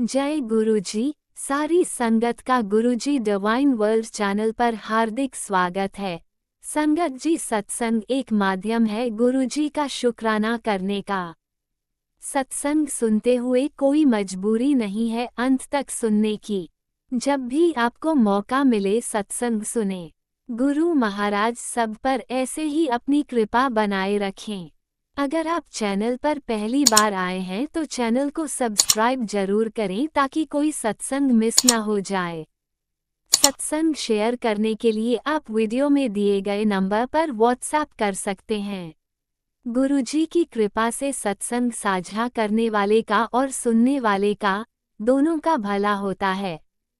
जय गुरुजी। सारी संगत का गुरुजी डिवाइन वर्ल्ड चैनल पर हार्दिक स्वागत है। संगत जी, सत्संग एक माध्यम है गुरुजी का शुक्राना करने का। सत्संग सुनते हुए कोई मजबूरी नहीं है अंत तक सुनने की। जब भी आपको मौका मिले सत्संग सुने। गुरु महाराज सब पर ऐसे ही अपनी कृपा बनाए रखें। अगर आप चैनल पर पहली बार आए हैं तो चैनल को सब्सक्राइब जरूर करें ताकि कोई सत्संग मिस ना हो जाए। सत्संग शेयर करने के लिए आप वीडियो में दिए गए नंबर पर व्हाट्सएप कर सकते हैं। गुरुजी की कृपा से सत्संग साझा करने वाले का और सुनने वाले का, दोनों का भला होता है।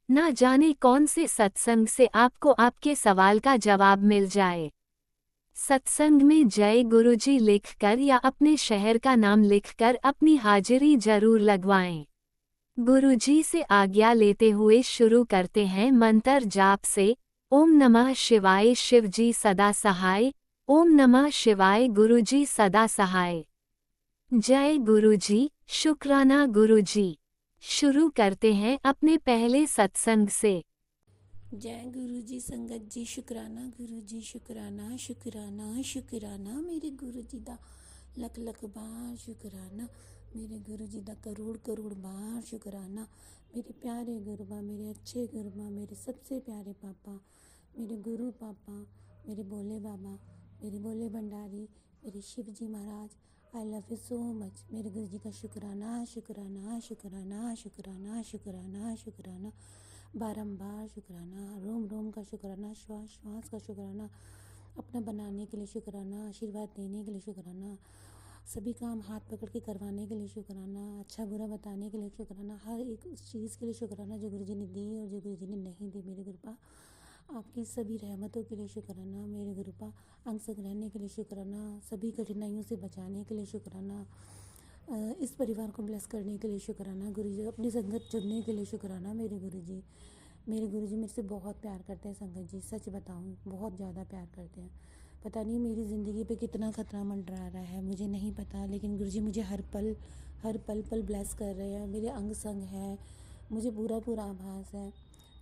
ना जाने कौन से सत्संग से आपको आपके सवाल का जवाब मिल जाए। सत्संग में जय गुरुजी लिखकर या अपने शहर का नाम लिखकर अपनी हाजिरी जरूर लगवाएं। गुरुजी से आज्ञा लेते हुए शुरू करते हैं मंत्र जाप से। ओम नमः शिवाय शिवजी सदा सहाय। ओम नमः शिवाय गुरुजी सदा सहाय। जय गुरुजी, शुक्राना गुरुजी। शुरू करते हैं अपने पहले सत्संग से। जय गुरु जी। संगत जी शुक्राना गुरु जी, शुक्राना शुक्राना शुक्राना मेरे गुरु जी दा लख लख बार शुक्राना, मेरे गुरु जी दा करोड़ करोड़ बार शुक्राना। मेरे प्यारे गुरुबा, मेरे अच्छे गुरुबा, मेरे सबसे प्यारे पापा, मेरे गुरु पापा, मेरे भोले बाबा, मेरे भोले भंडारी, मेरे Shiv ji Maharaj, I love you so much. मेरे गुरु जी का शुक्राना शुक्राना शुक्राना शुक्राना शुक्राना शुक्राना, बारंबार शुक्राना, रोम रोम का शुक्राना, श्वास श्वास का शुक्राना, अपना बनाने के लिए शुक्राना, आशीर्वाद देने के लिए शुक्राना, सभी काम हाथ पकड़ के करवाने के लिए शुक्राना, अच्छा बुरा बताने के लिए शुक्राना, हर एक उस चीज़ के लिए शुक्राना जो गुरु जी ने दी और जो गुरु जी ने नहीं दी। मेरे गुरुपा आपकी सभी रहमतों के लिए शुक्राना। मेरे गुरुपा अंग संग रहने के लिए शुक्राना, सभी कठिनाइयों से बचाने के लिए शुक्राना, इस परिवार को ब्लेस करने के लिए शुक्राना। गुरुजी अपनी संगत चुनने के लिए शुक्राना। मेरे गुरुजी मेरे से बहुत प्यार करते हैं। संगत जी सच बताऊं, बहुत ज़्यादा प्यार करते हैं। पता नहीं मेरी ज़िंदगी पे कितना खतरा मंडरा रहा है, मुझे नहीं पता, लेकिन गुरुजी मुझे हर पल पल ब्लेस कर रहे हैं। मेरे अंग संग है, मुझे पूरा पूरा आभास है।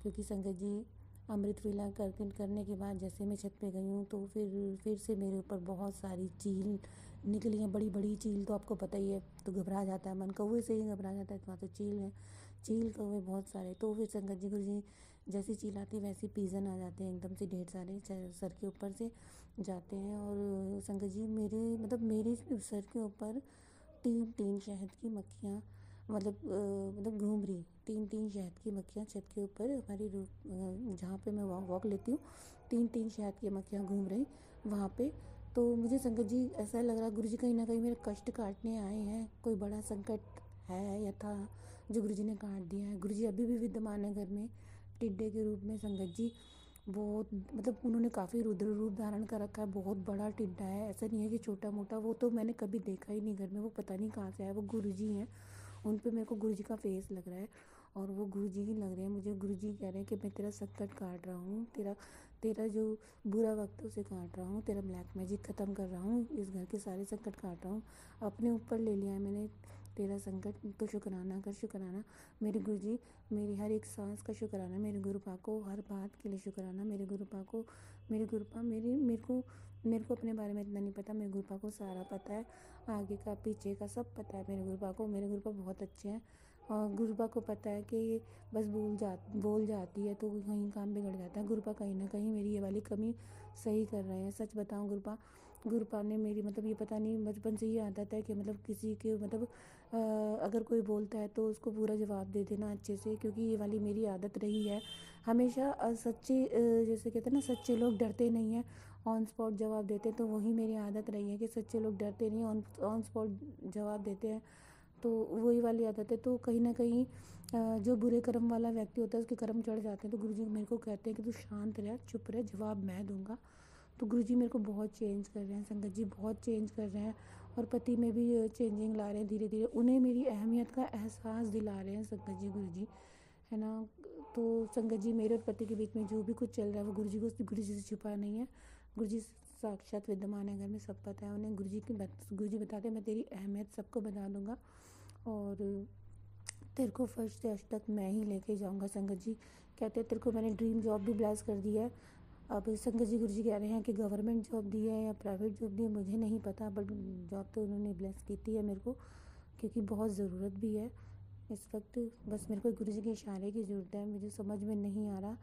क्योंकि संगत जी अमृत वेला करने के बाद जैसे मैं छत पे गई हूँ तो फिर से मेरे ऊपर बहुत सारी चील निकली हैं। बड़ी बड़ी चील तो आपको पता ही है, तो घबरा जाता है मन, कौवे से ही घबरा जाता है, वहाँ तो चील है, चील कौवे बहुत सारे। तो फिर संगत जी गुरुजी जैसी चील आती है वैसी पीजन आ जाते हैं, एकदम से ढेर सारे सर के ऊपर से जाते हैं। और संगत जी मेरे सर के ऊपर तीन तीन शहद की मक्खियाँ मतलब घूम रही, तीन तीन शहद की मक्खियाँ छत के ऊपर हमारी जहाँ पे मैं वॉक लेती हूँ, तीन तीन शहद की मक्खियाँ घूम रही वहाँ पे। तो मुझे संगत जी ऐसा लग रहा है गुरुजी कहीं ना कहीं मेरे कष्ट काटने आए हैं, कोई बड़ा संकट है या था जो गुरुजी ने काट दिया है। गुरुजी अभी भी विद्यमान है घर में टिड्डे के रूप में। संगत जी बहुत उन्होंने काफ़ी रुद्र रूप धारण कर रखा है, बहुत बड़ा टिड्डा है, ऐसा नहीं है कि छोटा मोटा। वो तो मैंने कभी देखा ही नहीं घर में, वो पता नहीं कहाँ से आया। वो गुरुजी हैं, उन पे मेरे को गुरुजी का फेस लग रहा है और वो गुरुजी ही लग रहे हैं मुझे। गुरुजी कह रहे हैं कि मैं तेरा संकट काट रहा हूँ, तेरा तेरा जो बुरा वक्त उसे काट रहा हूँ, तेरा ब्लैक मैजिक ख़त्म कर रहा हूँ, इस घर के सारे संकट काट रहा हूँ, अपने ऊपर ले लिया है मैंने तेरा संकट। तो शुक्राना कर, शुक्राना मेरे गुरुजी, मेरी हर एक सांस का शुक्राना। मेरे गुरुपा को हर बात के लिए शुक्राना। मेरे गुरुपा को मेरे गुरुपा मेरे को अपने बारे में इतना नहीं पता, मेरे गुरुपा को सारा पता है, आगे का पीछे का सब पता है मेरे गुरुपा को। मेरे गुरुपा बहुत अच्छे हैं और गुरुपा को पता है कि ये बस बोल जाती है तो कहीं काम बिगड़ जाता है। गुरुपा कहीं ना कहीं मेरी ये वाली कमी सही कर रहे हैं। सच बताऊं गुरुपा ने मेरी ये पता नहीं बचपन से ही आदत है कि किसी के अगर कोई बोलता है तो उसको पूरा जवाब दे देना अच्छे से, क्योंकि ये वाली मेरी आदत रही है हमेशा। जैसे कहते हैं ना, सच्चे लोग डरते नहीं हैं, ऑन स्पॉट जवाब देते हैं। तो वही मेरी आदत रही है कि सच्चे लोग डरते नहीं, ऑन स्पॉट जवाब देते हैं, तो वही वाली आदत है। तो कहीं ना कहीं जो बुरे कर्म वाला व्यक्ति होता है उसके कर्म चढ़ जाते हैं। तो गुरुजी मेरे को कहते हैं कि तू शांत रह, चुप रह, जवाब मैं दूंगा। तो गुरुजी मेरे को बहुत चेंज कर रहे हैं संगत जी, बहुत चेंज कर रहे हैं। और पति में भी चेंजिंग ला रहे हैं धीरे धीरे, उन्हें मेरी अहमियत का एहसास दिला रहे हैं संगत जी गुरुजी, है ना। तो संगत जी मेरे और पति के बीच में जो भी कुछ चल रहा है वो गुरुजी से छुपा नहीं है। गुरुजी साक्षात विद्यमान है घर में, सब पता है उन्हें। गुरुजी बताते हैं मैं तेरी अहमियत सबको बता दूंगा। और तेरे को फर्स्ट से आज तक मैं ही लेके जाऊंगा। संगत जी कहते हैं तेरे को मैंने ड्रीम जॉब भी ब्लेस कर दी है। अब संगत जी गुरु जी कह रहे हैं कि गवर्नमेंट जॉब दी है या प्राइवेट जॉब दी है मुझे नहीं पता, बट जॉब तो उन्होंने ब्लेस की थी है मेरे को, क्योंकि बहुत ज़रूरत भी है इस वक्त। बस मेरे को गुरु जी के इशारे की ज़रूरत है, मुझे समझ में नहीं आ रहा।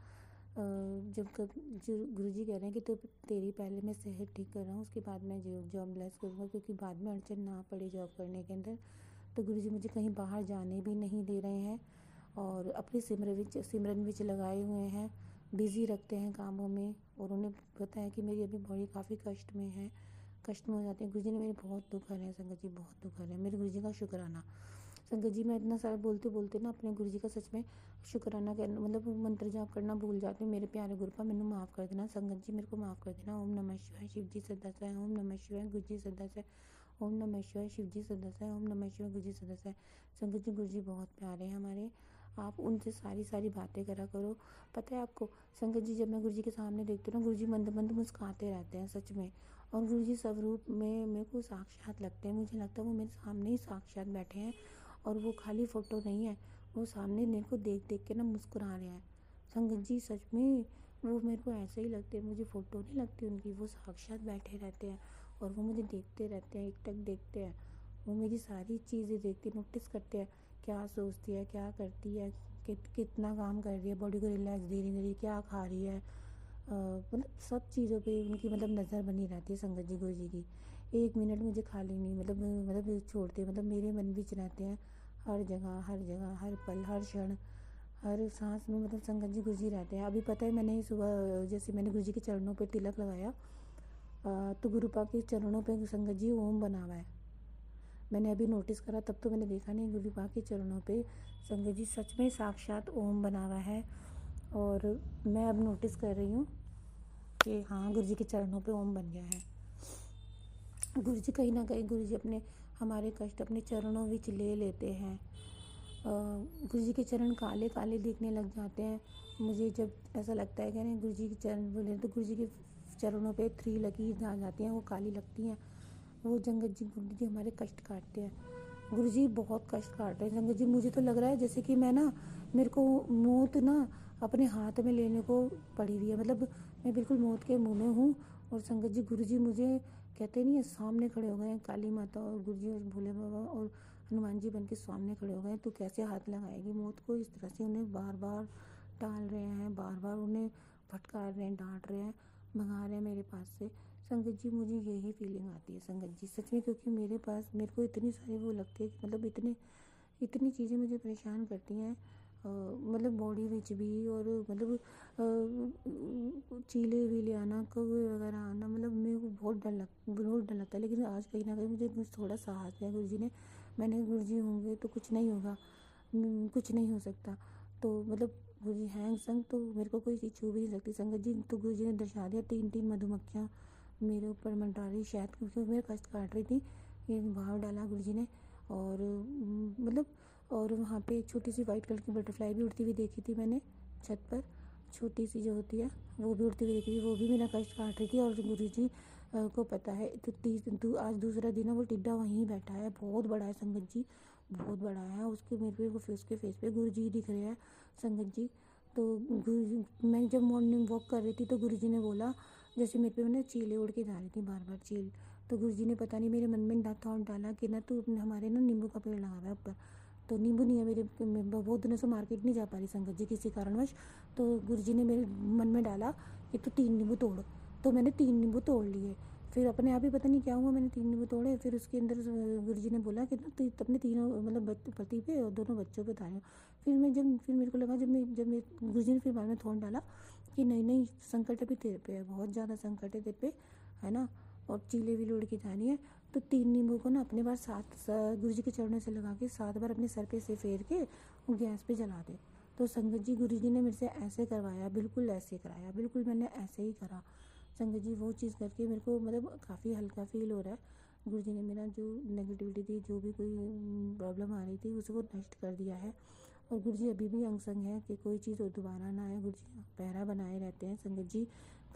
जब कब जो गुरु जी कह रहे हैं कि तो तेरी पहले मैं सेहत ठीक कर रहा हूँ, उसके बाद मैं जॉब ब्लेस करूँगा, क्योंकि बाद में अड़चन ना पड़े जॉब करने के अंदर। तो गुरु जी मुझे कहीं बाहर जाने भी नहीं दे रहे हैं और अपनी सिमरन विच लगाए हुए हैं, बिज़ी रखते हैं कामों में। और उन्हें पता है कि मेरी अभी बॉडी काफ़ी कष्ट में है, कष्ट में हो जाते हैं। गुरु जी ने मेरे बहुत दुख हरे हैं संगत जी, बहुत दुख हरे हैं। मेरे गुरु जी का शुक्राना। संगत जी मैं इतना सारा बोलते बोलते ना अपने गुरु जी का सच में शुक्राना करना, मतलब मंत्र जाप करना भूल जाती हूँ। मेरे प्यारे गुरुपा मैंने माफ़ कर देना, संगत जी मेरे को माफ़ कर देना। ओम नमः शिवाय, शिव जी सदासाय। ओम नमः शिवाय, गुरु जी सदासाय। ओम नमः शिवाय, शिव जी सदासाय। ओम नमः शिवाय, गुरु जी सदासाय। संगत जी गुरु जी बहुत प्यारे हैं हमारे, आप उनसे सारी सारी बातें करा करो। पता है आपको संगत जी, जब मैं गुरु जी के सामने देखती हूँ ना, गुरु जी मंद मंद मुस्कुराते रहते हैं सच में। और गुरु जी स्वरूप में मेरे को साक्षात लगते हैं, मुझे लगता है वो मेरे सामने ही साक्षात बैठे हैं और वो खाली फ़ोटो नहीं है, वो सामने मेरे को देख देख के ना मुस्कुरा रहे हैं। संगत जी सच में वो मेरे को ऐसे ही लगते हैं, मुझे फ़ोटो नहीं लगती उनकी, वो साक्षात बैठे रहते हैं और वो मुझे देखते रहते हैं, एकटक देखते हैं। वो मेरी सारी चीज़ें देखते, नोटिस करते हैं, क्या सोचती है, क्या करती है, कितना काम कर रही है, बॉडी को रिलैक्स दे रही है, क्या खा रही है, मतलब सब चीज़ों पे उनकी मतलब नज़र बनी रहती है संगत जी गुरु जी की। एक मिनट मुझे खाली नहीं मतलब छोड़ते, मतलब मेरे मन बीच रहते हैं हर जगह, हर जगह, हर पल, हर क्षण, हर सांस में, मतलब संगत जी गुरु जी रहते हैं। अभी पता है मैंने सुबह जैसे मैंने गुरु जी के चरणों पे तिलक लगाया, तो गुरुपा के चरणों पे संगत जी ओम बना हुआ है। मैंने अभी नोटिस करा, तब तो मैंने देखा नहीं, गुरुपा के चरणों पे संगत जी सच में साक्षात ओम बना हुआ है। और मैं अब नोटिस कर रही हूँ कि हाँ गुरु जी के चरणों पे ओम बन गया है। गुरु जी कहीं ना कहीं गुरु जी अपने हमारे कष्ट अपने चरणों विच ले लेते हैं। गुरु जी के चरण काले काले दिखने लग जाते हैं। मुझे जब ऐसा लगता है कि नहीं गुरु जी के चरण बोले, तो गुरु जी के चरणों पे 3 लकीर आ जाती हैं, वो काली लगती हैं। वो संगत जी गुरु जी हमारे कष्ट काटते हैं, गुरु जी बहुत कष्ट काट रहे हैं संगत जी। मुझे तो लग रहा है जैसे कि मैं ना, मेरे को मौत ना अपने हाथ में लेने को पड़ी हुई है, मतलब मैं बिल्कुल मौत के मुँह में हूँ। और संगत जी गुरु जी मुझे कहते नहीं है सामने खड़े हो गए हैं, काली माता और गुरु जी और भोले बाबा और हनुमान जी बन के सामने खड़े हो गए हैं। तो कैसे हाथ लगाएगी मौत को, इस तरह से उन्हें बार बार टाल रहे हैं, बार बार उन्हें फटकार रहे हैं, डांट रहे हैं, भगा रहे हैं मेरे पास से। संगत जी मुझे यही फीलिंग आती है संगत जी सच में, क्योंकि मेरे पास मेरे को इतनी सारी वो लगती है कि मतलब इतनी चीज़ें मुझे परेशान करती हैं, मतलब बॉडी विच भी, और मतलब चीले वीले आना, कौवे वगैरह आना, मतलब मेरे को बहुत डर लगता है। लेकिन आज कहीं ना कहीं मुझे कुछ थोड़ा साहस दिया गुरु जी ने, मैंने गुरु जी होंगे तो कुछ नहीं होगा, कुछ नहीं हो सकता। तो मतलब गुरु जी हैं संग तो मेरे को कोई चीज़ छू भी नहीं सकती संगत जी। तो गुरु जी ने दर्शा दिया, 3 मधुमक्खियाँ मेरे ऊपर मंडरा रही, शायद क्योंकि मेरे कष्ट काट रही थी, ये भाव डाला गुरु जी ने। और मतलब और वहाँ पे एक छोटी सी वाइट कलर की बटरफ्लाई भी उड़ती हुई देखी थी मैंने छत पर, छोटी सी जो होती है वो भी उड़ती हुई देखी थी, वो भी मेरा कष्ट काट रही थी। और गुरु जी को पता है, तो आज दूसरा दिन है, वो टिड्डा वहीं बैठा है, बहुत बड़ा है संगत जी, बहुत बड़ा है। उसके मेरे को उसके फेस पे गुरु जी दिख रहे हैं संगत जी। तो गुरु जी, मैं जब मॉर्निंग वॉक कर रही थी तो गुरु जी ने बोला, जैसे मेरे पे मैंने चीले उड़ के जा रही थी बार बार चील, तो गुरु जी ने पता नहीं मेरे मन में थॉट डाला कि ना तू हमारे ना नींबू का पेड़ लगा हुआ है ऊपर, तो नींबू नहीं है मेरे, मैं बहुत दिनों से मार्केट नहीं जा पा रही संगत जी किसी कारणवश। तो गुरु जी ने मेरे मन में डाला कि तू 3 नींबू तोड़, तो मैंने 3 नींबू तोड़ लिए। फिर अपने आप ही पता नहीं क्या हुआ, मैंने 3 नींबू तोड़े। फिर उसके अंदर गुरु जी ने बोला कि ना तू अपने तीनों मतलब पति पे और दोनों बच्चों पे उतारे। फिर मेरे को लगा, जब मैं गुरु जी ने फिर बाद में थोड़ा डाला कि नहीं नहीं संकट अभी तेरे पे है, बहुत ज़्यादा संकट है तेरे पे, है ना, और चीले भी उड़ के जानी है। तो 3 नींबू को ना अपने बार 7 गुरु जी के चरणों से लगा के 7 बार अपने सर पे से फेर के वो गैस पे जला दे। तो संगत जी गुरु जी ने मेरे से ऐसे करवाया, बिल्कुल ऐसे कराया, बिल्कुल मैंने ऐसे ही करा संगत जी। वो चीज़ करके मेरे को मतलब काफ़ी हल्का फील हो रहा है। गुरु जी ने मेरा जो नेगेटिविटी थी, जो भी कोई प्रॉब्लम आ रही थी, उसको नष्ट कर दिया है। और गुरु जी अभी भी अंग संग है कि कोई चीज़ और दोबारा ना आए, गुरु जी पहरा बनाए रहते हैं संगत जी।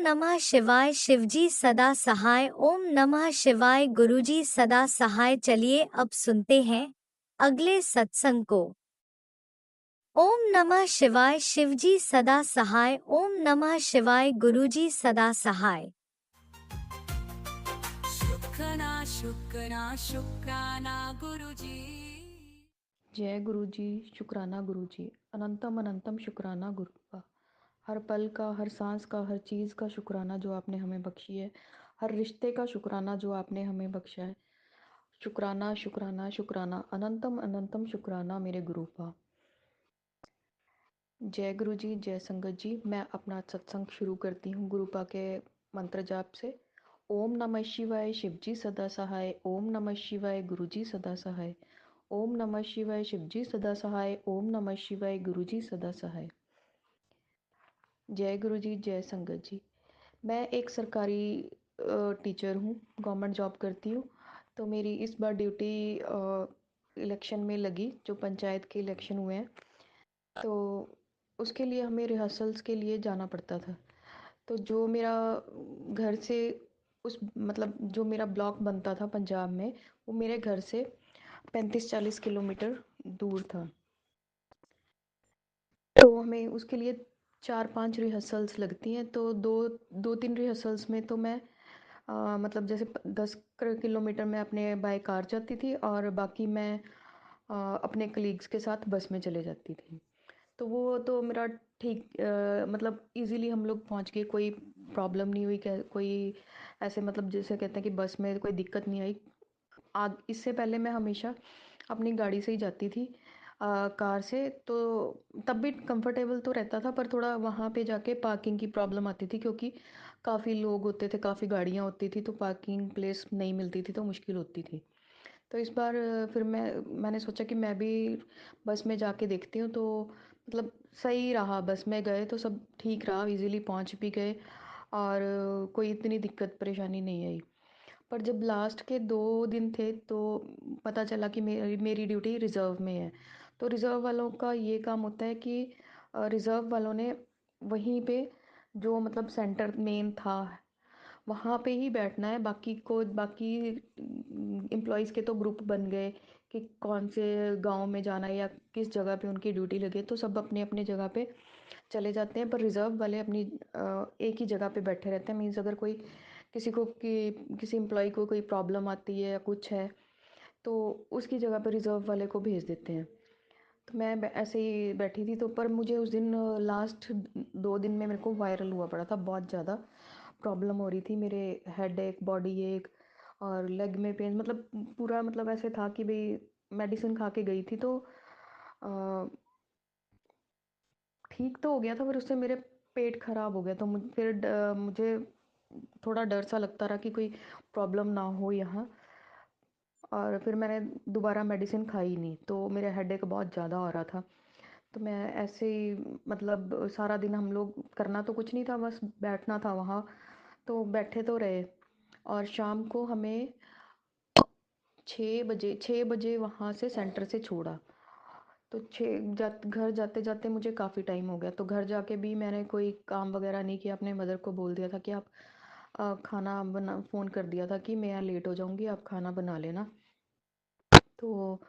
नमः शिवाय शिवजी सदा सहाय। ओम नमः शिवाय गुरुजी सदा सहाय। चलिए अब सुनते हैं अगले सत्संग को। ओम नमः शिवाय शिवजी सदा सहाय। ओम नमः शिवाय गुरुजी सदा सहाय। शुक्राना शुक्राना शुक्राना गुरुजी। जय गुरु जी। शुक्राना गुरु जी। अनंतम अनंतम शुक्राना गुरु का। हर पल का, हर सांस का, हर चीज़ का शुक्राना जो आपने हमें बख्शी है। हर रिश्ते का शुक्राना जो आपने हमें बख्शा है। शुक्राना शुक्राना शुक्राना, अनंतम अनंतम शुक्राना मेरे गुरु का। जय गुरु जी, जय संगत जी। मैं अपना सत्संग शुरू करती हूँ गुरुपा के मंत्र जाप से। ओम नमः शिवाय शिवजी सदा सहाय। ओम नमः शिवाय गुरुजी सदा सहाय। ओम नमः शिवाय शिवजी सदा सहाय। ओम नमः शिवाय गुरुजी सदा सहाय। जय गुरु जी, जय संगत जी। मैं एक सरकारी टीचर हूँ, गवर्नमेंट जॉब करती हूँ। तो मेरी इस बार ड्यूटी इलेक्शन में लगी, जो पंचायत के इलेक्शन हुए हैं। तो उसके लिए हमें रिहर्सल्स के लिए जाना पड़ता था। तो जो मेरा घर से उस मतलब जो मेरा ब्लॉक बनता था पंजाब में, वो मेरे घर से 35-40 किलोमीटर दूर था। तो हमें उसके लिए 4-5 रिहर्सल्स लगती हैं। तो दो दो तीन रिहर्सल्स में तो मैं मतलब जैसे 10 किलोमीटर मैं अपने बाय कार जाती थी, और बाकी मैं अपने कलीग्स के साथ बस में चले जाती थी। तो वो तो मेरा ठीक मतलब इजीली हम लोग पहुंच गए, कोई प्रॉब्लम नहीं हुई। कोई ऐसे मतलब जैसे कहते हैं कि बस में कोई दिक्कत नहीं आई। आग इससे पहले मैं हमेशा अपनी गाड़ी से ही जाती थी, कार से। तो तब भी कंफर्टेबल तो रहता था, पर थोड़ा वहाँ पे जाके पार्किंग की प्रॉब्लम आती थी, क्योंकि काफ़ी लोग होते थे, काफ़ी गाड़ियाँ होती थी, तो पार्किंग प्लेस नहीं मिलती थी, तो मुश्किल होती थी। तो इस बार फिर मैंने सोचा कि मैं भी बस में जाके देखती हूँ। तो मतलब सही रहा, बस में गए तो सब ठीक रहा, इजीली पहुँच भी गए, और कोई इतनी दिक्कत परेशानी नहीं आई। पर जब लास्ट के 2 दिन थे, तो पता चला कि मेरी मेरी ड्यूटी रिज़र्व में है। तो रिज़र्व वालों का ये काम होता है कि रिज़र्व वालों ने वहीं पे जो मतलब सेंटर मेन था, वहाँ पे ही बैठना है। बाकी एम्प्लॉयज़ के तो ग्रुप बन गए कि कौन से गांव में जाना है या किस जगह पे उनकी ड्यूटी लगे, तो सब अपने अपने जगह पे चले जाते हैं। पर रिज़र्व वाले अपनी एक ही जगह पे बैठे रहते हैं। मीन्स अगर कोई किसी एम्प्लॉय को कोई प्रॉब्लम आती है या कुछ है, तो उसकी जगह पे रिज़र्व वाले को भेज देते हैं। तो मैं ऐसे ही बैठी थी। तो पर मुझे उस दिन लास्ट 2 दिन में मेरे को वायरल हुआ पड़ा था, बहुत ज़्यादा प्रॉब्लम हो रही थी। मेरे हेड एक, बॉडी एक, और लेग में पेन, मतलब पूरा मतलब ऐसे था कि भाई मेडिसिन खा के गई थी, तो ठीक तो हो गया था, पर उससे मेरे पेट ख़राब हो गया। तो मुझे थोड़ा डर सा लगता रहा कि कोई प्रॉब्लम ना हो यहाँ। और फिर मैंने दोबारा मेडिसिन खाई नहीं, तो मेरा हेडेक बहुत ज़्यादा हो रहा था। तो मैं ऐसे ही मतलब सारा दिन हम लोग करना तो कुछ नहीं था, बस बैठना था वहाँ। तो बैठे तो रहे, और शाम को हमें 6 बजे वहाँ से सेंटर से छोड़ा। तो घर जाते जाते मुझे काफ़ी टाइम हो गया। तो घर जाके भी मैंने कोई काम वगैरह नहीं किया। अपने मदर को बोल दिया था कि आप खाना बना, फ़ोन कर दिया था कि मैं यहाँ लेट हो जाऊँगी, आप खाना बना लेना। तो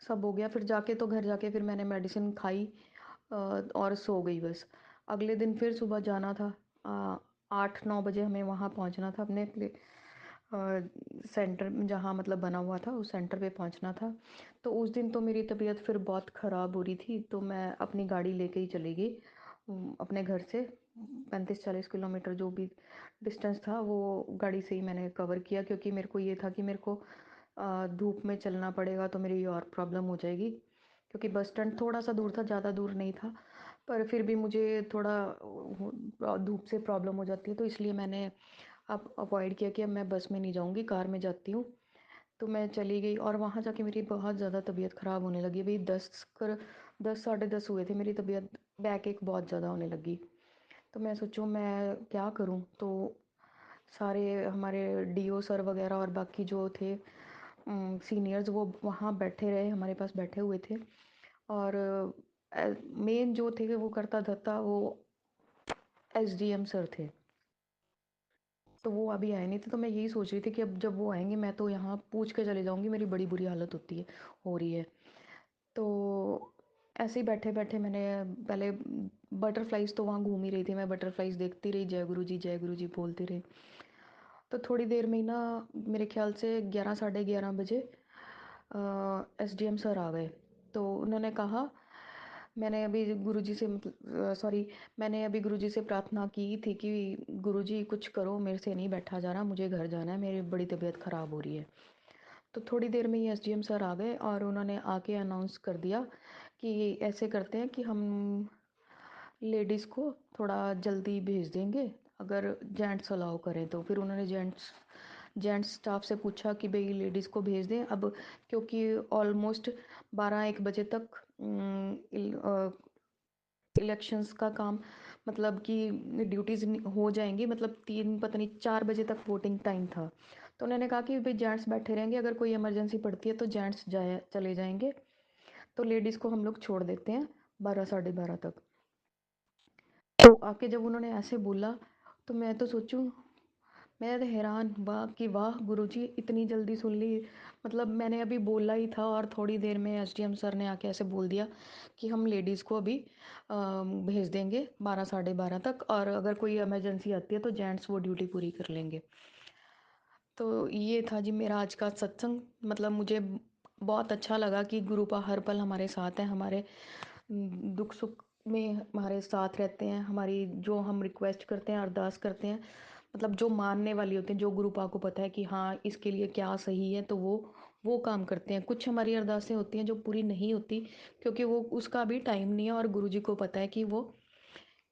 सब हो गया। फिर जाके तो घर जाके फिर मैंने मेडिसिन खाई, और सो गई बस। अगले दिन फिर सुबह जाना था, 8-9 बजे हमें वहाँ पहुँचना था अपने सेंटर में, जहाँ मतलब बना हुआ था उस सेंटर पे पहुँचना था। तो उस दिन तो मेरी तबीयत फिर बहुत ख़राब हो रही थी, तो मैं अपनी गाड़ी लेके ही चली गई। अपने घर से 35-40 किलोमीटर जो भी डिस्टेंस था, वो गाड़ी से ही मैंने कवर किया, क्योंकि मेरे को ये था कि मेरे को धूप में चलना पड़ेगा तो मेरी और प्रॉब्लम हो जाएगी। क्योंकि बस स्टैंड थोड़ा सा दूर था, ज़्यादा दूर नहीं था, पर फिर भी मुझे थोड़ा धूप से प्रॉब्लम हो जाती है। तो इसलिए मैंने अब अवॉइड किया कि अब मैं बस में नहीं जाऊँगी, कार में जाती हूँ। तो मैं चली गई, और वहाँ जाके मेरी बहुत ज़्यादा तबीयत ख़राब होने लगी। भाई 10 साढ़े 10 हुए थे, मेरी तबीयत बैक एक बहुत ज़्यादा होने लगी। तो मैं सोचूं मैं क्या करूं। तो सारे हमारे डीओ सर वगैरह और बाकी जो थे सीनियर्स, वो वहाँ बैठे रहे, हमारे पास बैठे हुए थे। और मेन जो थे वो करता धरता वो एसडीएम सर थे। तो वो अभी आए नहीं थे, तो मैं यही सोच रही थी कि अब जब वो आएँगे मैं तो यहाँ पूछ के चले जाऊँगी, मेरी बड़ी बुरी हालत हो रही है। तो ऐसे ही बैठे-बैठे मैंने पहले बटरफ्लाइज़ तो वहाँ घूम ही रही थी, मैं बटरफ्लाइज़ देखती रही, जय गुरु जी बोलती रही। तो थोड़ी देर में ही ना मेरे ख़्याल से 11 साढ़े 11 बजे एसडीएम सर आ गए। तो उन्होंने कहा मैंने अभी गुरुजी से सॉरी मैंने अभी गुरुजी से प्रार्थना की थी कि गुरुजी कुछ करो, मेरे से नहीं बैठा जा रहा, मुझे घर जाना है, मेरी बड़ी तबीयत ख़राब हो रही है। तो थोड़ी देर में ही एसडीएम सर आ गए और उन्होंने आके अनाउंस कर दिया कि ऐसे करते हैं कि हम लेडीज़ को थोड़ा जल्दी भेज देंगे, अगर जेंट्स अलाउ करें तो। फिर उन्होंने जेंट्स स्टाफ से पूछा कि भाई लेडीज़ को भेज दें अब, क्योंकि ऑलमोस्ट 12-1 बजे तक इलेक्शंस का काम मतलब कि ड्यूटीज़ हो जाएंगी, मतलब 3 पता नहीं 4 बजे तक वोटिंग टाइम था। तो उन्होंने कहा कि भाई जेंट्स बैठे रहेंगे, अगर कोई इमरजेंसी पड़ती है तो जेंट्स जाए चले जाएंगे, तो लेडीज़ को हम लोग छोड़ देते हैं 12 साढ़े 12 तक। तो आके जब उन्होंने ऐसे बोला तो मैं तो सोचूं, मैं तो हैरान, वाह कि वाह गुरुजी इतनी जल्दी सुन ली। मतलब मैंने अभी बोला ही था और थोड़ी देर में एसडीएम सर ने आके ऐसे बोल दिया कि हम लेडीज़ को अभी भेज देंगे 12 साढ़े 12 तक, और अगर कोई इमरजेंसी आती है तो जेंट्स वो ड्यूटी पूरी कर लेंगे। तो ये था जी मेरा आज का सत्संग। मतलब मुझे बहुत अच्छा लगा कि गुरुपा हर पल हमारे साथ हैं, हमारे दुख सुख में हमारे साथ रहते हैं, हमारी जो हम रिक्वेस्ट करते हैं, अरदास करते हैं, मतलब जो मानने वाली होते हैं, जो गुरुपा को पता है कि हाँ इसके लिए क्या सही है, तो वो काम करते हैं। कुछ हमारी अरदासें होती हैं जो पूरी नहीं होती, क्योंकि वो उसका भी टाइम नहीं है और गुरुजी को पता है कि वो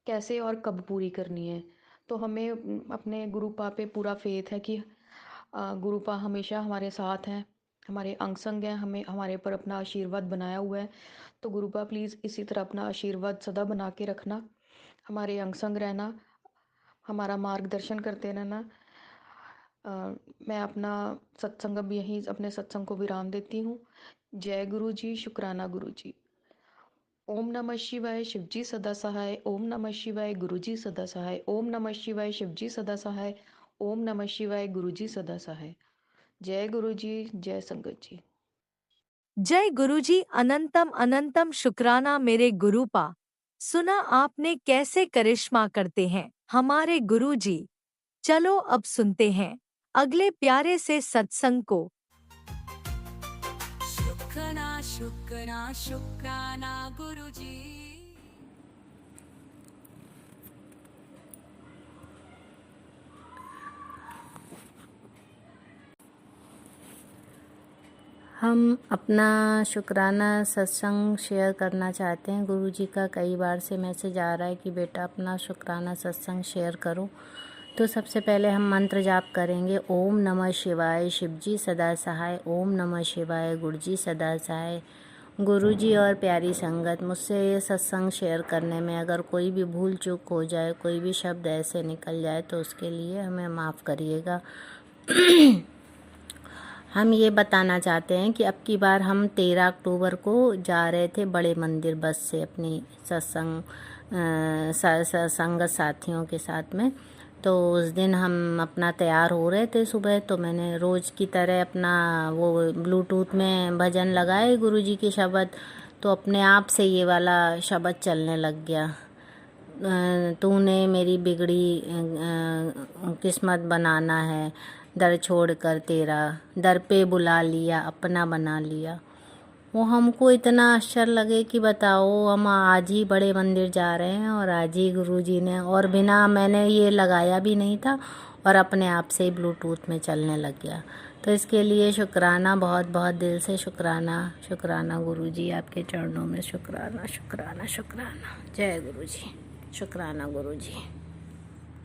कैसे और कब पूरी करनी है। तो हमें अपने गुरुपा पे पूरा फेथ है कि गुरुपा हमेशा हमारे साथ हैं, हमारे अंग संग हैं, हमें हमारे पर अपना आशीर्वाद बनाया हुआ है। तो गुरुपा प्लीज़ इसी तरह अपना आशीर्वाद सदा बना के रखना, हमारे अंग संग रहना, हमारा मार्गदर्शन करते रहना। अ, मैं अपना सत्संग अब यहीं अपने सत्संग को विराम देती हूँ। जय गुरु जी, शुक्राना गुरु जी। ओम नमः शिवाय, शिवजी सदा सहाय। ओम नमः शिवाय, गुरुजी सदा सहाय। ओम नमः शिवाय, शिवजी सदा सहाय। ओम नमः शिवाय, गुरुजी सदा सहाय। जय गुरु जी, जय संगत जी। जय गुरुजी, अनंतम अनंतम शुक्राना मेरे गुरुपा। सुना आपने कैसे करिश्मा करते हैं हमारे गुरुजी। चलो अब सुनते हैं अगले प्यारे से सत्संग को। शुक्राना शुक्राना शुक्राना गुरुजी। हम अपना शुक्राना सत्संग शेयर करना चाहते हैं। गुरुजी का कई बार से मैसेज आ रहा है कि बेटा अपना शुक्राना सत्संग शेयर करो। तो सबसे पहले हम मंत्र जाप करेंगे। ओम नमः शिवाय, शिवजी सदा सहाय। ओम नमः शिवाय, गुरुजी सदा सहाय। गुरुजी और प्यारी संगत, मुझसे ये सत्संग शेयर करने में अगर कोई भी भूल चूक हो जाए, कोई भी शब्द ऐसे निकल जाए तो उसके लिए हमें माफ़ करिएगा। हम ये बताना चाहते हैं कि अब की बार हम 13 अक्टूबर को जा रहे थे बड़े मंदिर बस से अपनी सत्संग संगत साथियों के साथ में। तो उस दिन हम अपना तैयार हो रहे थे सुबह, तो मैंने रोज़ की तरह अपना वो ब्लूटूथ में भजन लगाए गुरुजी के शब्द, तो अपने आप से ये वाला शब्द चलने लग गया। तूने मेरी बिगड़ी किस्मत बनाना है, दर छोड़ कर तेरा दर पे बुला लिया, अपना बना लिया। वो हमको इतना आश्चर्य लगे कि बताओ, हम आज ही बड़े मंदिर जा रहे हैं और आज ही गुरुजी ने, और बिना मैंने ये लगाया भी नहीं था, और अपने आप से ही ब्लूटूथ में चलने लग गया। तो इसके लिए शुक्राना, बहुत बहुत दिल से शुक्राना। शुक्राना गुरुजी, आपके चरणों में शुक्राना शुक्राना शुक्राना। जय गुरुजी, शुक्राना गुरुजी।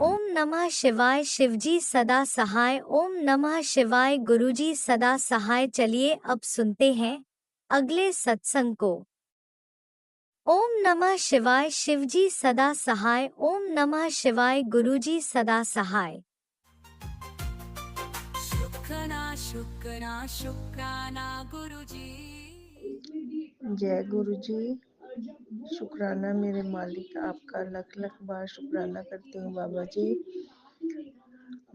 ओम नमः शिवाय, शिवजी सदा सहाय। ओम नमः शिवाय, गुरुजी सदा सहाय। चलिए अब सुनते हैं अगले सत्संग को। ओम नमः शिवाय, शिवजी सदा सहाय। ओम नमः शिवाय, गुरुजी सदा सहाय। शुक्राना शुक्राना शुक्राना गुरुजी। जय गुरु जी, शुक्राना मेरे मालिक, आपका लख लख बार शुक्राना करती हूँ बाबा जी।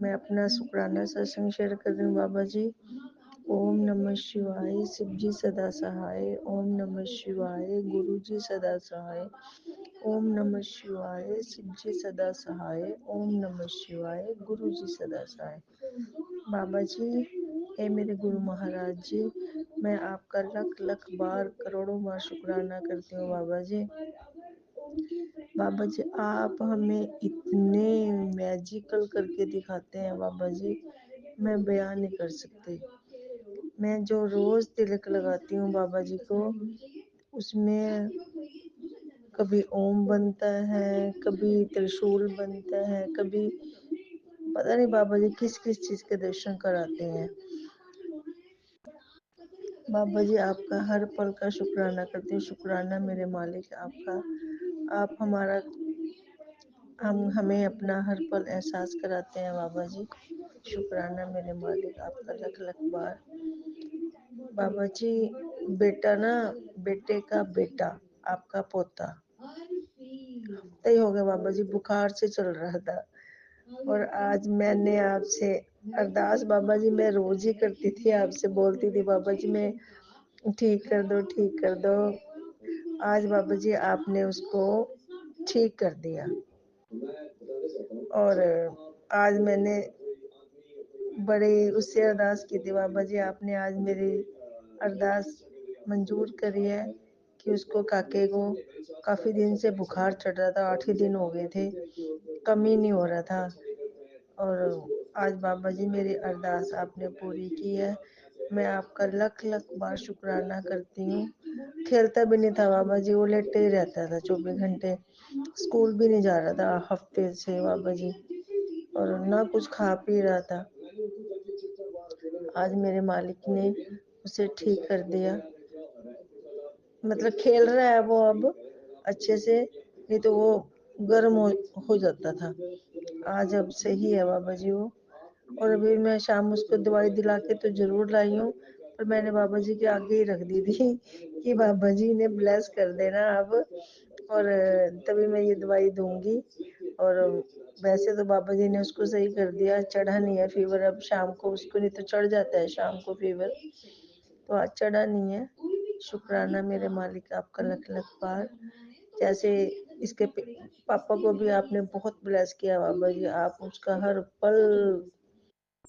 मैं अपना शुक्राना सत्संग शेयर कर रही हूँ बाबा जी। ओम नमः शिवाय, शिव जी सदा सहाय। ओम नमः शिवाय, गुरु जी सदा सहाय। ओम नमः शिवाय, शिव जी सदा सहाय। ओम नमः शिवाय, गुरु जी सदा सहाय। बाबा जी, हे मेरे गुरु महाराज जी, मैं आपका लख लख बार करोड़ों बार शुक्राना करती हूँ बाबा जी। बाबा जी, आप हमें इतने मैजिकल करके दिखाते हैं बाबा जी, मैं बयान नहीं कर सकती। मैं जो रोज तिलक लगाती हूँ बाबा जी को, उसमें कभी ओम बनता है, कभी त्रिशूल बनता है, कभी पता नहीं बाबा जी किस किस चीज के दर्शन कराते हैं। बाबा जी, आपका हर पल का शुक्राना करती हूँ। शुक्राना मेरे मालिक आपका। आप हमें अपना हर पल एहसास कराते हैं बाबा जी। शुक्राना मेरे मालिक आपका लख लख बार। बाबा जी, बेटे का बेटा, आपका पोता तय हो गया बाबा जी, बुखार से चल रहा था। और आज मैंने आपसे अरदास बाबा जी मैं रोज ही करती थी, आपसे बोलती थी बाबा जी मैं ठीक कर दो, ठीक कर दो। आज बाबा जी आपने उसको ठीक कर दिया। और आज मैंने बड़े उससे अरदास की थी बाबा जी, आपने आज मेरी अरदास मंजूर करी है कि उसको काके को काफी दिन से बुखार चढ़ रहा था, 8 ही दिन हो गए थे, कम ही नहीं हो रहा था। और आज बाबा जी मेरी अरदास आपने पूरी की है। मैं आपका लख लख बार शुक्राना करती हूँ। खेलता भी नहीं था बाबा जी, वो लेटे ही रहता था 24 घंटे। स्कूल भी नहीं जा रहा था हफ्ते से बाबा जी, और ना कुछ खा पी रहा था। आज मेरे मालिक ने उसे ठीक कर दिया। मतलब खेल रहा है वो अब अच्छे से, नहीं तो वो गर्म हो जाता था। आज अब सही है बाबा जी वो। और अभी मैं शाम उसको दवाई दिला के तो जरूर लाई हूँ, पर मैंने बाबा जी के आगे ही रख दी थी कि बाबा जी ने ब्लेस कर देना अब, और तभी मैं ये दवाई दूंगी। और वैसे तो बाबा जी ने उसको सही कर दिया, चढ़ा नहीं है फीवर अब शाम को उसको, नहीं तो चढ़ जाता है शाम को फीवर, तो आज चढ़ा नहीं है। शुक्राना मेरे मालिक आपका लख लख बार। जैसे इसके पापा को भी आपने बहुत ब्लेस किया बाबा जी, आप उसका हर पल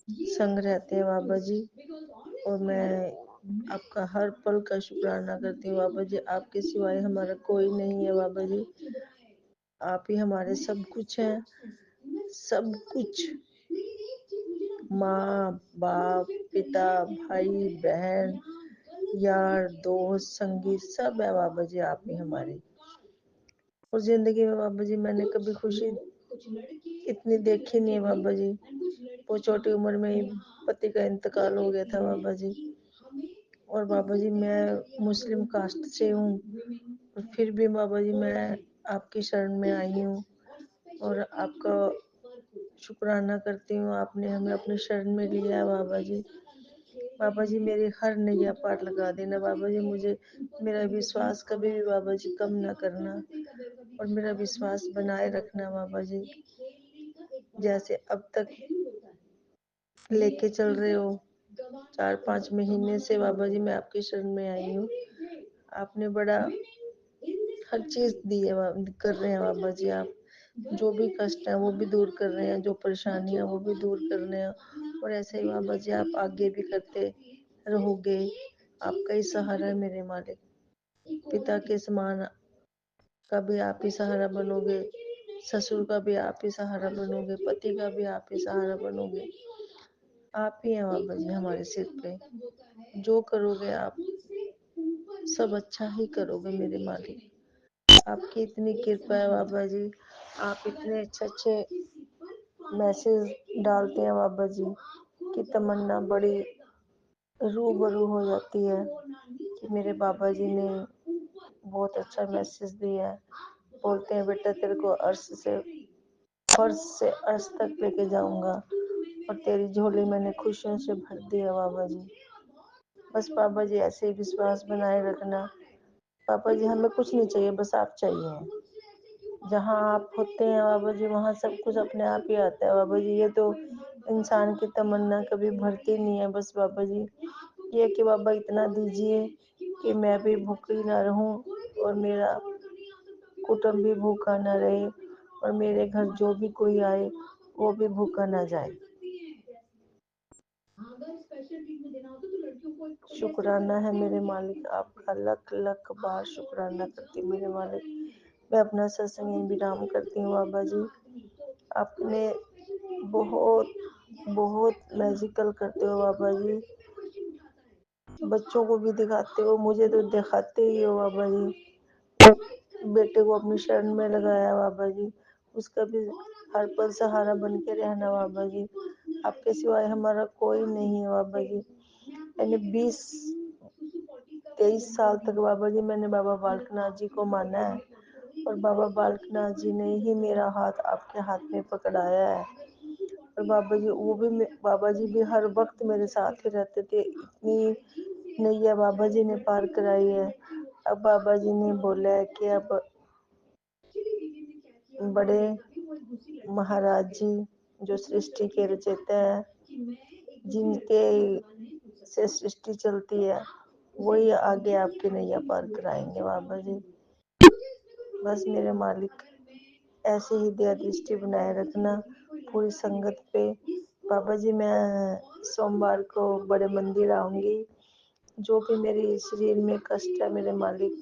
संग रहते हैं बाबा जी। और मैं आपका हर पल का शुक्राना करती हूँ बाबा जी, आपके सिवाय हमारा कोई नहीं है बाबा जी, आप ही हमारे सब कुछ हैं, सब कुछ। माँ बाप, पिता, भाई बहन, यार दोस्त, संगी, सब है बाबा जी, आप ही हमारे। और जिंदगी में बाबा जी मैंने कभी खुशी इतनी देखी नहीं है बाबा जी। वो छोटी उम्र में ही पति का इंतकाल हो गया था बाबा जी। और बाबा जी मैं मुस्लिम कास्ट से हूँ, और फिर भी बाबा जी मैं आपकी शरण में आई हूँ और आपका शुक्राना करती हूँ, आपने हमें अपनी शरण में लिया है बाबा जी। बाबा जी मेरी हर नैया पार लगा देना बाबा जी, मुझे मेरा विश्वास कभी भी बाबा जी कम ना करना, और मेरा विश्वास बनाए रखना बाबा जी। जैसे अब तक लेके चल रहे हो 4-5 महीने से बाबा जी मैं आपकी शरण में आई हूँ। आपने बड़ा हर चीज दी है, कर रहे हैं बाबा जी आप। जो भी कष्ट है वो भी दूर कर रहे हैं, जो परेशानियां वो भी दूर कर रहे हैं, और ऐसे ही बाबा जी आप आगे भी करते रहोगे। आपका ही सहारा है मेरे मालिक, पिता के समान का भी आप ही सहारा बनोगे, ससुर का भी आप ही सहारा बनोगे, पति का भी आप ही सहारा बनोगे। आप ही हैं बाबा जी हमारे सिर पे, जो करोगे आप सब अच्छा ही करोगे मेरे मालिक। आपकी इतनी कृपा है बाबा जी, आप इतने अच्छे अच्छे मैसेज डालते हैं बाबा जी कि तमन्ना बड़ी रूबरू हो जाती है कि मेरे बाबा जी ने बहुत अच्छा मैसेज दिया है। बोलते हैं बेटा तेरे को फर्श से अर्श तक लेके जाऊंगा, और तेरी झोली मैंने खुशियों से भर दी है बाबा जी। बस बाबा जी ऐसे ही विश्वास बनाए रखना। पापा जी हमें कुछ नहीं चाहिए, बस आप चाहिए। जहाँ आप होते हैं बाबा जी वहाँ सब कुछ अपने आप ही आता है बाबा जी। ये तो इंसान की तमन्ना कभी भरती नहीं है। बस बाबा जी ये कि बाबा इतना दीजिए कि मैं भी भूखी ना रहूं और मेरा कुटुंब भी भूखा ना रहे और मेरे घर जो भी कोई आए वो भी भूखा ना जाए। शुक्राना है मेरे मालिक, आपका लख लख बार शुक्राना करती हूँ मेरे मालिक। मैं अपना सत्संग विराम करती हूँ बाबा जी। आपने बहुत बहुत मैजिकल करते हो बाबा जी। बच्चों को भी दिखाते हो, मुझे तो दिखाते ही हो बाबा जी। बेटे को अपनी शरण में लगाया बाबा जी, उसका भी हर पल सहारा बन के रहना बाबा जी। आपके सिवाय हमारा कोई नहीं है बाबा जी। मैंने 20-23 साल तक बाबा जी मैंने बाबा बालकनाथ जी को माना है और बाबा बालकनाथ जी ने ही मेरा हाथ आपके हाथ में पकड़ाया है। और बाबा जी वो भी बाबा जी भी हर वक्त मेरे साथ ही रहते थे। इतनी नैया बाबा जी ने पार कराई है। अब बाबा जी ने बोला है कि अब बड़े महाराज जी जो सृष्टि के रचयिता है, जिनके से सृष्टि चलती है, वही आगे आपकी नैया पार कराएंगे बाबा जी। बस मेरे मालिक ऐसे ही दया दृष्टि बनाए रखना पूरी संगत पे। बाबा जी मैं सोमवार को बड़े मंदिर आऊंगी। जो भी मेरे शरीर में कष्ट है मेरे मालिक,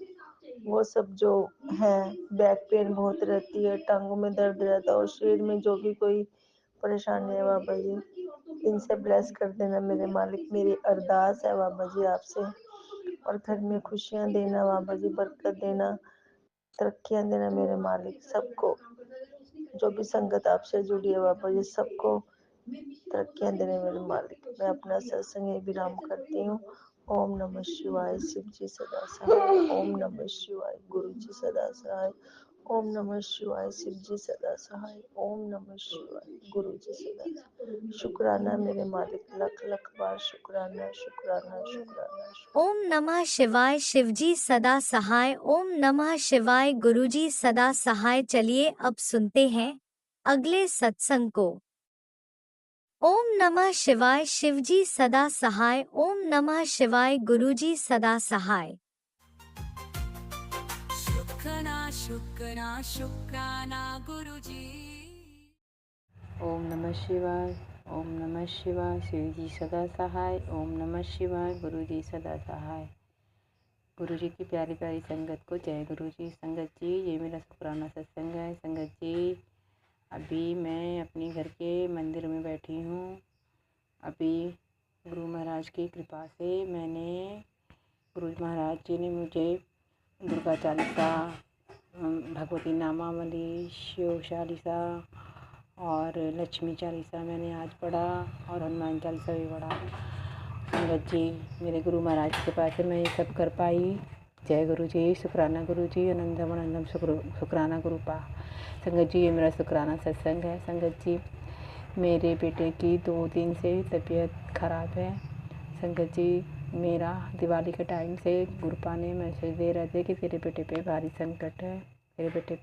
वो सब जो है, बैक पेन बहुत रहती है, टांगों में दर्द रहता है और शरीर में जो भी कोई परेशानी है बाबा जी, इनसे ब्लेस कर देना मेरे मालिक। मेरी अरदास है बाबा जी आपसे। और घर में खुशियां देना बाबा जी, बरकत देना, तरक्कियां देना मेरे मालिक। सबको जो भी संगत आपसे जुड़ी है बाबा जी, सबको तरक्कियां देने मेरे मालिक। मैं अपना सत्संग विराम करती हूँ। ओम नमः शिवाय, शिव जी सदा सहाय। ओम नमः शिवाय, गुरु जी सदा सहाय। ओम नमः शिवाय, शिव जी सदा सहाय। ओम नमः शिवाय, गुरु जी सदा सहाय। शुक्राना मेरे मालिक, लख लख बार शुक्राना शुक्राना शुक्राना शुक्राना। ओम नमः शिवाय, शिवजी सदा सहाय। ओम नमः शिवाय, गुरुजी सदा सहाय। चलिए अब सुनते हैं अगले सत्संग को। ओम नमः शिवाय, शिवजी सदा सहाय। ओम नमः शिवाय, गुरुजी सदा सहाय। शुक्राना गुरुजी। ओम नमः शिवाय, ओम नमः शिवाय, शिव जी सदा सहाय। ओम नमः शिवाय, गुरु जी सदा सहाय। गुरु जी की प्यारी प्यारी संगत को जय गुरु जी। संगत जी ये मेरा शुक्राना सत्संग है। संगत जी अभी मैं अपने घर के मंदिर में बैठी हूँ। अभी गुरु महाराज की कृपा से मैंने, गुरु महाराज जी ने मुझे दुर्गा चालीसा, भगवती नामावली, शिव चालीसा और लक्ष्मी चालीसा मैंने आज पढ़ा और हनुमान चालीसा भी पढ़ा। संगत जी मेरे गुरु महाराज के पास से मैं ये सब कर पाई। जय गुरु जी, शुक्राना गुरु जी, आनंदम आनंदम शुक्राना गुरु पा। संगत जी ये मेरा शुक्राना सत्संग है। संगत जी मेरे बेटे की 2 दिन से तबीयत खराब है। संगत जी मेरा दिवाली के टाइम से गुरुपा ने मैसेज दे रहे थे कि तेरे बेटे पे भारी संकट है, तेरे बेटे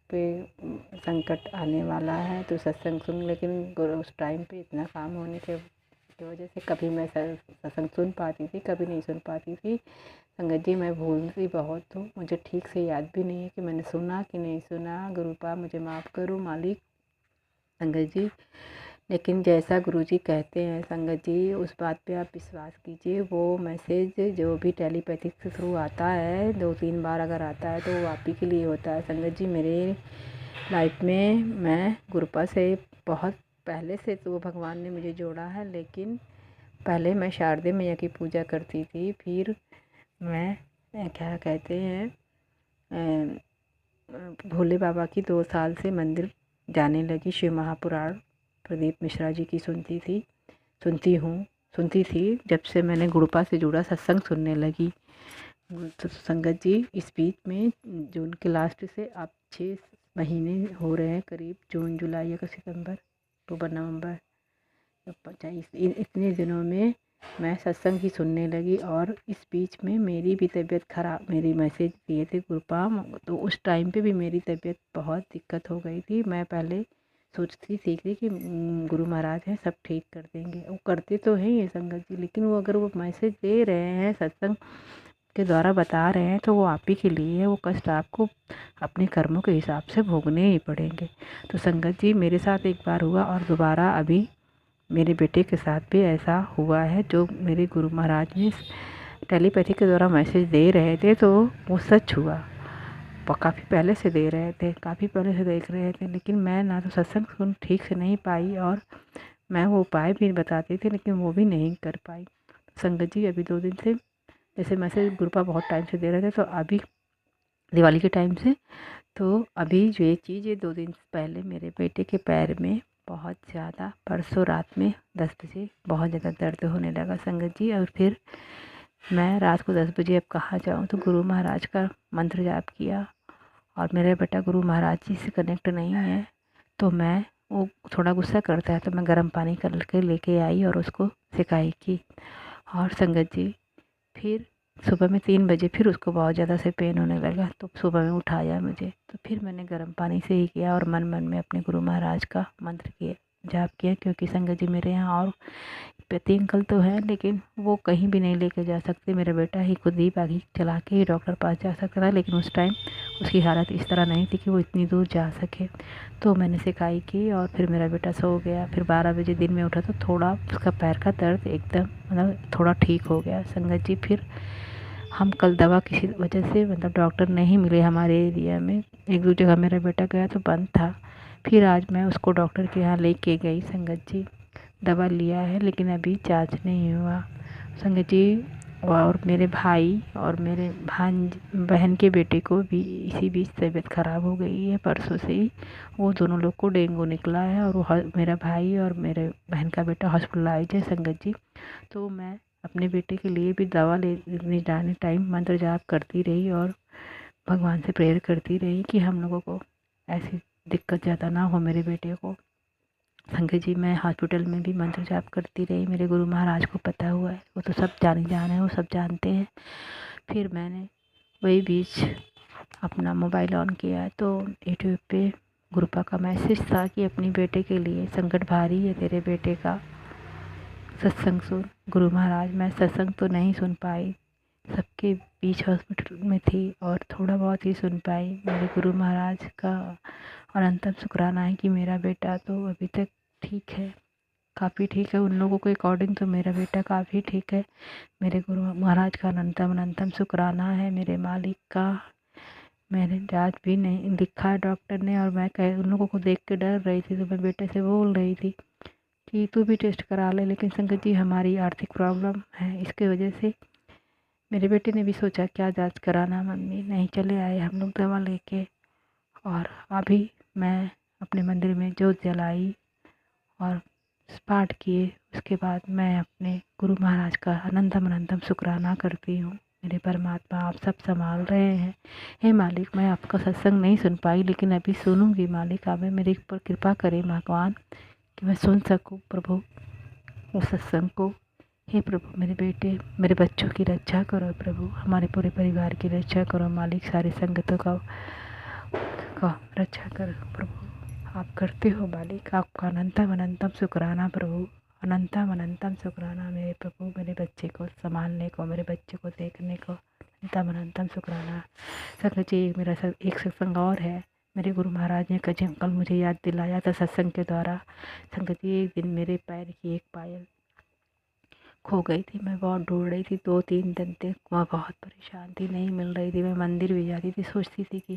पे संकट आने वाला है, तो सत्संग सुन। लेकिन उस टाइम पे इतना काम होने की वजह से कभी मैं सत्संग सुन पाती थी, कभी नहीं सुन पाती थी। संगत जी मैं भूलती बहुत हूँ, मुझे ठीक से याद भी नहीं है कि मैंने सुना कि नहीं सुना। गुरुपा मुझे माफ़ करो मालिक। संगत जी लेकिन जैसा गुरुजी कहते हैं संगत जी, उस बात पे आप विश्वास कीजिए। वो मैसेज जो भी टेलीपैथिक के थ्रू आता है, 2-3 बार अगर आता है तो वो आप ही के लिए होता है। संगत जी मेरे लाइफ में मैं गुरुपा से बहुत पहले से तो भगवान ने मुझे जोड़ा है, लेकिन पहले मैं शारदे मैया की पूजा करती थी। फिर मैं क्या कहते हैं भोले बाबा की 2 साल से मंदिर जाने लगी। शिव महापुराण प्रदीप मिश्रा जी की सुनती थी। जब से मैंने गुरुपा से जुड़ा सत्संग सुनने लगी। तो संगत जी इस बीच में जून के लास्ट से अब 6 महीने हो रहे हैं करीब, जून जुलाई अगस्त सितंबर अक्टूबर नवंबर, इतने दिनों में मैं सत्संग ही सुनने लगी। और इस बीच में मेरी भी तबीयत ख़राब, मेरी मैसेज दिए थे गुरुपाम, तो उस टाइम पे भी मेरी तबीयत बहुत दिक्कत हो गई थी। मैं पहले सोचती थी कि गुरु महाराज हैं, सब ठीक कर देंगे। वो करते तो हैं ये संगत जी, लेकिन वो अगर वो मैसेज दे रहे हैं, सत्संग के द्वारा बता रहे हैं, तो वो आप ही के लिए है। वो कष्ट आपको अपने कर्मों के हिसाब से भोगने ही पड़ेंगे। तो संगत जी, मेरे साथ एक बार हुआ और दोबारा अभी मेरे बेटे के साथ भी ऐसा हुआ है। जो मेरे गुरु महाराज ने टेलीपैथी के द्वारा मैसेज दे रहे थे, तो वो सच हुआ। काफ़ी पहले से दे रहे थे, काफ़ी पहले से देख रहे थे, लेकिन मैं ना तो सत्संग सुन ठीक से नहीं पाई, और मैं वो उपाय भी बताती थी, लेकिन वो भी नहीं कर पाई। संगत जी, अभी 2 दिन से जैसे मैसेज गुरुपा बहुत टाइम से दे रहे थे, तो अभी दिवाली के टाइम से, तो अभी जो ये चीज़, ये 2 दिन पहले मेरे बेटे के पैर में बहुत ज़्यादा, परसों रात में 10 बजे बहुत ज़्यादा दर्द होने लगा संगत जी। और फिर मैं रात को 10 बजे अब कहाँ जाऊँ, तो गुरु महाराज का मंत्र जाप किया। और मेरा बेटा गुरु महाराज जी से कनेक्ट नहीं है, तो मैं, वो थोड़ा गुस्सा करता है, तो मैं गर्म पानी करके लेके आई और उसको सिकाई की। और संगत जी, फिर सुबह में 3 बजे फिर उसको बहुत ज़्यादा से पेन होने लगा, तो सुबह में उठाया मुझे, तो फिर मैंने गर्म पानी से ही किया और मन मन में अपने गुरु महाराज का मंत्र किया, जाप किया। क्योंकि संगत जी, मेरे यहाँ और पति अंकल तो हैं, लेकिन वो कहीं भी नहीं लेके जा सकते। मेरा बेटा ही खुद ही बागी चला के ही डॉक्टर पास जा सकता था, लेकिन उस टाइम उसकी हालत इस तरह नहीं थी कि वो इतनी दूर जा सके। तो मैंने सिकाई की और फिर मेरा बेटा सो गया। फिर 12 बजे दिन में उठा तो थोड़ा उसका पैर का दर्द एकदम मतलब थोड़ा ठीक हो गया संगत जी। फिर हम कल दवा किसी वजह से मतलब डॉक्टर नहीं मिले हमारे एरिया में, 1-2 जगह मेरा बेटा गया तो बंद था। फिर आज मैं उसको डॉक्टर के यहाँ लेके गई संगत जी, दवा लिया है, लेकिन अभी जांच नहीं हुआ संगत जी। और मेरे भाई और मेरे बहन के बेटे को भी इसी बीच तबीयत ख़राब हो गई है परसों से ही। वो दोनों लोग को डेंगू निकला है, और वो मेरा भाई और मेरे बहन का बेटा हॉस्पिटलाइज है संगत जी। तो मैं अपने बेटे के लिए भी दवा लेने जाने टाइम मंत्र जाप करती रही और भगवान से प्रेयर करती रही कि हम लोगों को ऐसी दिक्कत ज़्यादा ना हो मेरे बेटे को। संगत जी, मैं हॉस्पिटल में भी मंत्र जाप करती रही, मेरे गुरु महाराज को पता हुआ है, वो तो सब जान है, वो सब जानते हैं। फिर मैंने वही बीच अपना मोबाइल ऑन किया तो यूट्यूब पे गुरुपा का मैसेज था कि अपनी बेटे के लिए संकट भारी है, तेरे बेटे का सत्संग सुन। गुरु महाराज, मैं सत्संग तो नहीं सुन पाई, सबके बीच हॉस्पिटल में थी और थोड़ा बहुत ही सुन पाई। मेरे गुरु महाराज का अनंतम शुक्राना है कि मेरा बेटा तो अभी तक ठीक है, काफ़ी ठीक है। उन लोगों के अकॉर्डिंग तो मेरा बेटा काफ़ी ठीक है। मेरे गुरु महाराज का अनंतम अनंतम शुक्राना है, मेरे मालिक का। मैंने जांच भी नहीं लिखा है डॉक्टर ने, और मैं उन लोगों को देख के डर रही थी, तो मैं बेटे से बोल रही थी कि तू भी टेस्ट करा ले, लेकिन संगत जी हमारी आर्थिक प्रॉब्लम है, इसके वजह से मेरे बेटे ने भी सोचा क्या जांच कराना मम्मी, नहीं चले आए हम लोग दवा लेके। और अभी मैं अपने मंदिर में जोत जलाई और पाठ किए, उसके बाद मैं अपने गुरु महाराज का अनंतम अनंतम शुक्राना करती हूँ। मेरे परमात्मा, आप सब संभाल रहे हैं। हे मालिक, मैं आपका सत्संग नहीं सुन पाई, लेकिन अभी सुनूंगी मालिक। आप मेरे ऊपर कृपा करें भगवान कि मैं सुन सकूं प्रभु उस सत्संग को। हे प्रभु, मेरे बेटे मेरे बच्चों की रक्षा करो प्रभु, हमारे पूरे परिवार की रक्षा करो मालिक, सारी संगतों का रक्षा करो प्रभु। आप करते हो मालिक, आपका अनंतम अनंतम शुक्राना प्रभु, अनंतम अनंतम शुक्राना मेरे प्रभु, मेरे बच्चे को संभालने को, मेरे बच्चे को देखने को अनंतम अनंतम शुक्राना। संगत जी, मेरा एक सत्संग और है। मेरे गुरु महाराज ने कल मुझे याद दिलाया था सत्संग के द्वारा। संगत जी, एक दिन मेरे पैर की एक पायल खो गई थी, मैं बहुत ढूंढ रही थी, 2-3 दिन तक वहाँ बहुत परेशान थी, नहीं मिल रही थी। मैं मंदिर भी जाती थी, सोचती थी कि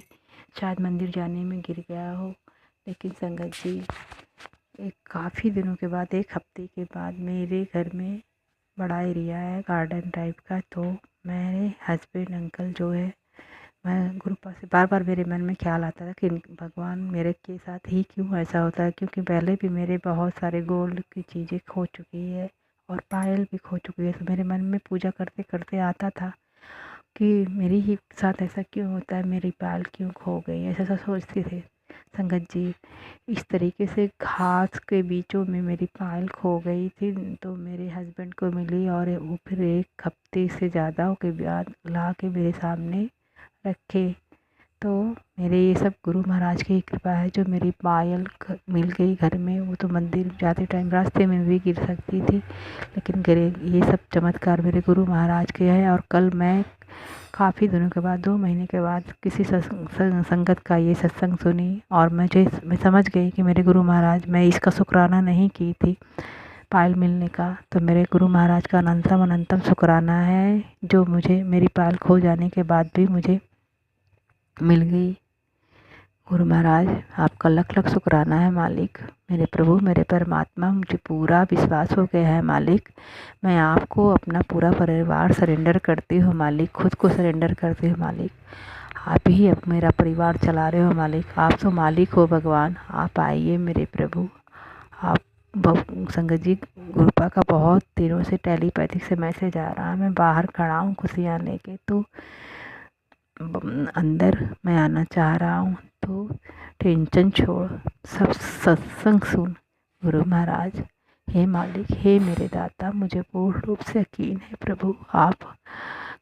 शायद मंदिर जाने में गिर गया हो, लेकिन संगत जी एक काफ़ी दिनों के बाद, 1 हफ्ते के बाद मेरे घर में बड़ा एरिया है गार्डन टाइप का, तो मेरे हस्बैंड अंकल जो है, मैं गुरुपा से बार बार मेरे मन में ख्याल आता था कि भगवान मेरे के साथ ही क्यों ऐसा होता है, क्योंकि पहले भी मेरे बहुत सारे गोल्ड की चीज़ें खो चुकी है और पायल भी खो चुकी है। तो मेरे मन में पूजा करते करते आता था कि मेरी ही साथ ऐसा क्यों होता है, मेरी पायल क्यों खो गई, ऐसा सोचते थे। संगत जी, इस तरीके से घास के बीचों में मेरी पायल खो गई थी, तो मेरे हस्बैंड को मिली और वो फिर 1 हफ्ते से ज़्यादा के बाद ला के मेरे सामने रखे। तो मेरे ये सब गुरु महाराज की कृपा है जो मेरी पायल मिल गई घर में। वो तो मंदिर जाते टाइम रास्ते में भी गिर सकती थी, लेकिन गिरे। ये सब चमत्कार मेरे गुरु महाराज के हैं। और कल मैं काफ़ी दिनों के बाद 2 महीने के बाद किसी संगत का ये सत्संग सुनी और मैं समझ गई कि मेरे गुरु महाराज, मैं इसका शुक्राना नहीं की थी पायल मिलने का, तो मेरे गुरु महाराज का अनंतम अनंतम शुक्राना है जो मुझे मेरी पायल खो जाने के बाद भी मुझे मिल गई। गुरु महाराज आपका लख लख शुक्राना है मालिक। मेरे प्रभु, मेरे परमात्मा, मुझे पूरा विश्वास हो गया है मालिक। मैं आपको अपना पूरा परिवार सरेंडर करती हूँ मालिक, खुद को सरेंडर करती हूँ मालिक। आप ही अब मेरा परिवार चला रहे हो मालिक। आप तो मालिक हो भगवान। आप आइए मेरे प्रभु। आप संगत जी, गुरुपा का बहुत दिनों से टेलीपैथिक से मैसेज आ रहा है। मैं बाहर खड़ा हूँ खुशियाँ लेके, तो अंदर मैं आना चाह रहा हूँ। तो टेंशन छोड़, सब सत्संग सुन गुरु महाराज। हे मालिक, हे मेरे दाता, मुझे पूर्ण रूप से यकीन है प्रभु, आप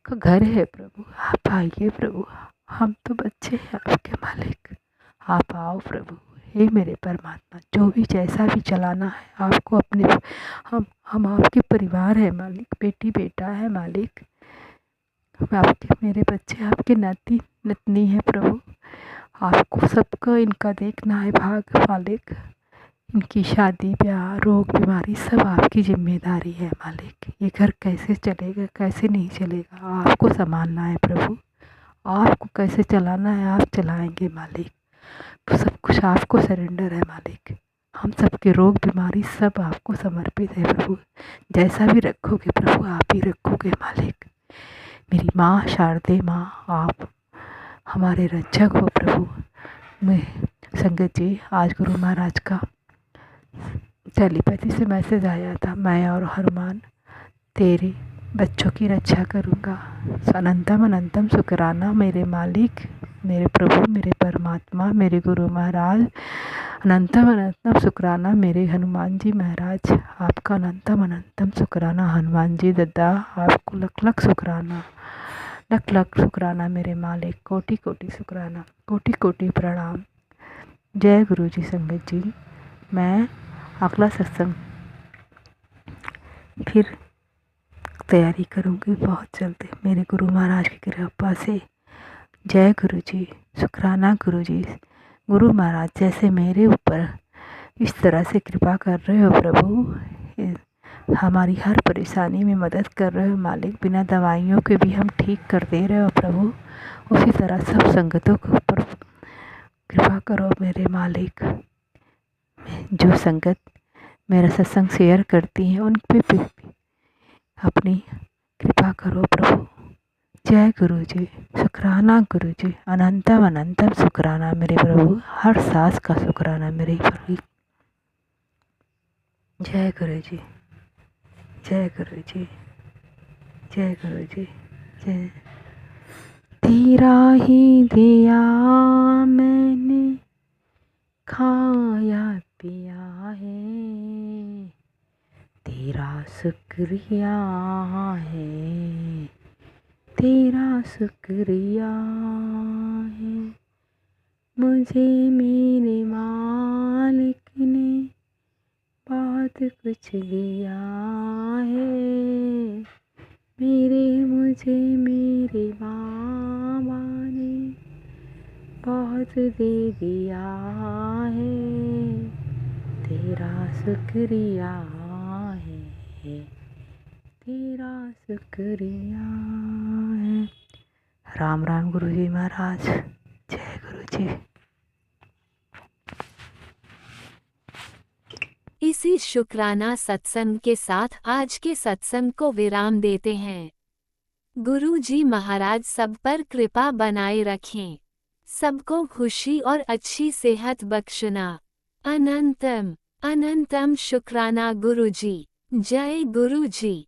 का घर है प्रभु। आप आइए प्रभु, हम तो बच्चे हैं आपके मालिक। आप आओ प्रभु। हे मेरे परमात्मा, जो भी जैसा भी चलाना है आपको अपने, हम आपके परिवार है मालिक, बेटी बेटा है मालिक। आपके मेरे बच्चे आपके नाती नतनी है प्रभु। आपको सबका इनका देखना है भाग मालिक। इनकी शादी ब्याह रोग बीमारी सब आपकी जिम्मेदारी है मालिक। ये घर कैसे चलेगा कैसे नहीं चलेगा आपको संभालना है प्रभु। आपको कैसे चलाना है आप चलाएंगे मालिक। सब कुछ आपको सरेंडर है मालिक। हम सबके रोग बीमारी सब आपको समर्पित है प्रभु। जैसा भी रखोगे प्रभु आप ही रखोगे मालिक। मेरी माँ शारदे माँ, आप हमारे रक्षक हो प्रभु। मैं संगत जी, आज गुरु महाराज का टेलीपैथी से मैसेज आया था, मैं और हनुमान तेरे बच्चों की रक्षा करूँगा। अनंतम अनंतम शुक्राना मेरे मालिक, मेरे प्रभु, मेरे परमात्मा, मेरे गुरु महाराज। अनंतम अनंतम शुक्राना मेरे हनुमान जी महाराज, आपका अनंतम अनंतम शुक्राना। हनुमान जी दादा, आपको लख लख शुक्राना, लख लख शुक्राना मेरे मालिक। कोटि कोटि शुक्राना, कोटि कोटि प्रणाम। जय गुरु जी। संगत जी, मैं अगला सत्संग फिर तैयारी करूँगी बहुत जल्दी मेरे गुरु महाराज की कृपा से। जय गुरु जी। शुक्राना गुरु जी। गुरु महाराज जैसे मेरे ऊपर इस तरह से कृपा कर रहे हो प्रभु, हमारी हर परेशानी में मदद कर रहे हो मालिक। बिना दवाइयों के भी हम ठीक कर दे रहे हो प्रभु। उसी तरह सब संगतों के ऊपर कृपा करो मेरे मालिक। जो संगत मेरा सत्संग शेयर करती हैं उन पे भी अपनी कृपा करो प्रभु। जय गुरु जी। शुक्राना गुरु जी। अनंतम अनंतम शुक्राना मेरे प्रभु। हर सांस का शुक्राना मेरे प्रभु। जय गुरु जी। जय गुरु जी। जय गुरु जी। जय। तेरा ही दिया मैंने खाया पिया है, तेरा शुक्रिया है, तेरा शुक्रिया है। मुझे मेरे मालिक ने बहुत कुछ दिया है, मुझे मेरे बाबा ने बहुत दे दिया है, तेरा शुक्रिया है, तेरा शुक्रिया है। राम राम गुरु जी महाराज। जय गुरु जी। इसी शुक्राना सत्संग के साथ आज के सत्संग को विराम देते हैं। गुरु जी महाराज सब पर कृपा बनाए रखें, सबको खुशी और अच्छी सेहत बख्शना। अनंतम अनंतम शुक्राना गुरु जी। जय गुरु जी।